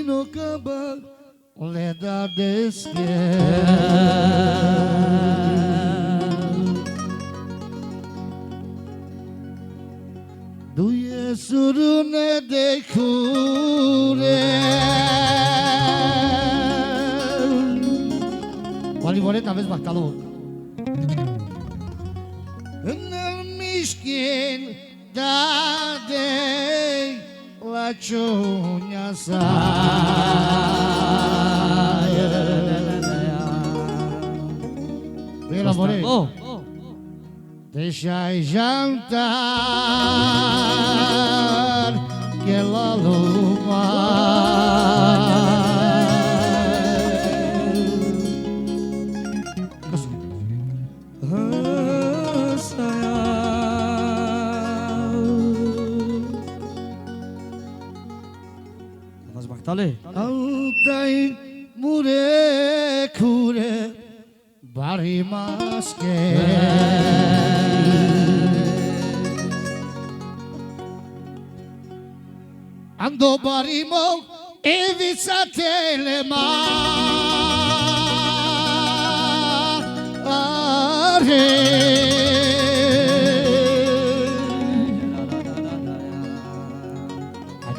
no caba le da deske duye surune dekhure Vali voleta vezi bactalo Nel miskin dadei la ciugna sai Vela vole Deixai jantar que la luma Altai mure kure bari maske Ando barimo evica telema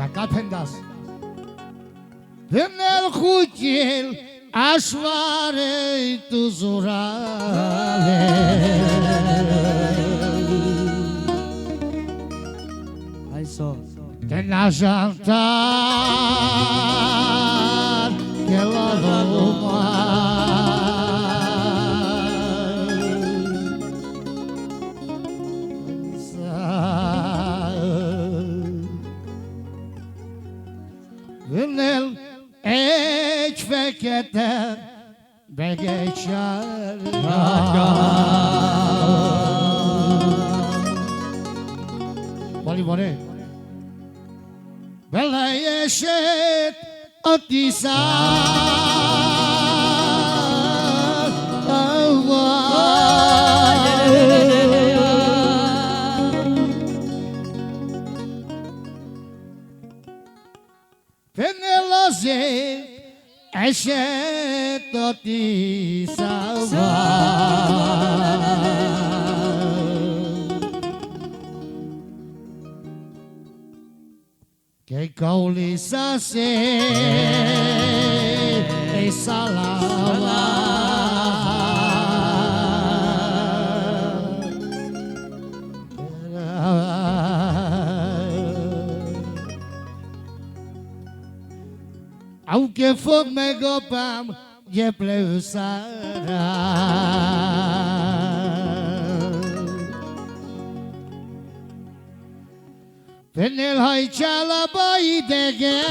Acá pendas Nel cucil așoarei tu zurale Hai so Te na jantar que la luma Nel Eç fekete begeçer Vali vole Bela yeşet atisar Penelaze eşet atisar Que caulizase e salava Aunque foc me gopam je pleusara Penel hay çalabay dege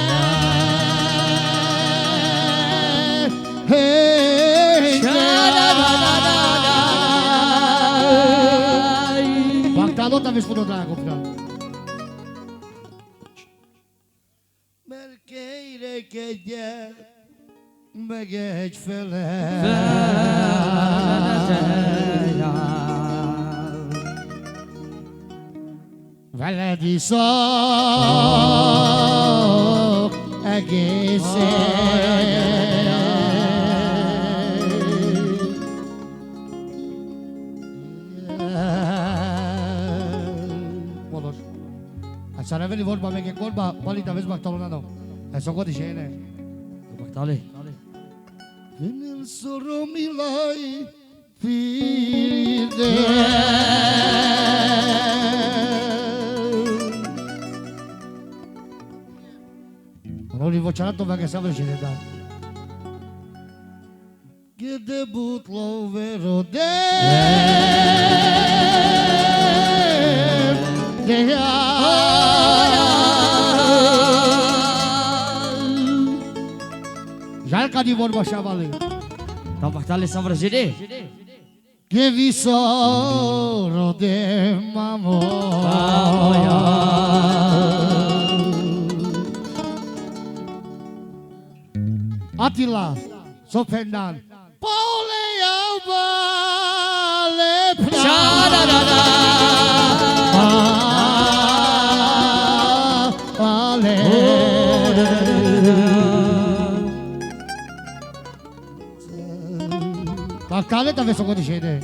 Hey Bactalo talvez por outra comprar Merkeire que je Begeç fele Veledi sok egészé Molos Așa reveli vorba mea că vorba Palita vezi bactalonano Așa o dice ne Bactale Nel soromilai fide Non li vocerato perché siamo vicini da Che debut lo vero de Jalca di vorba așa vale Tam bactale să vrăjede Che visoro de mamo Atila, Sofendan, Paule Alba, Lepra, Ale. Baktale, talvez só quando cheio, né?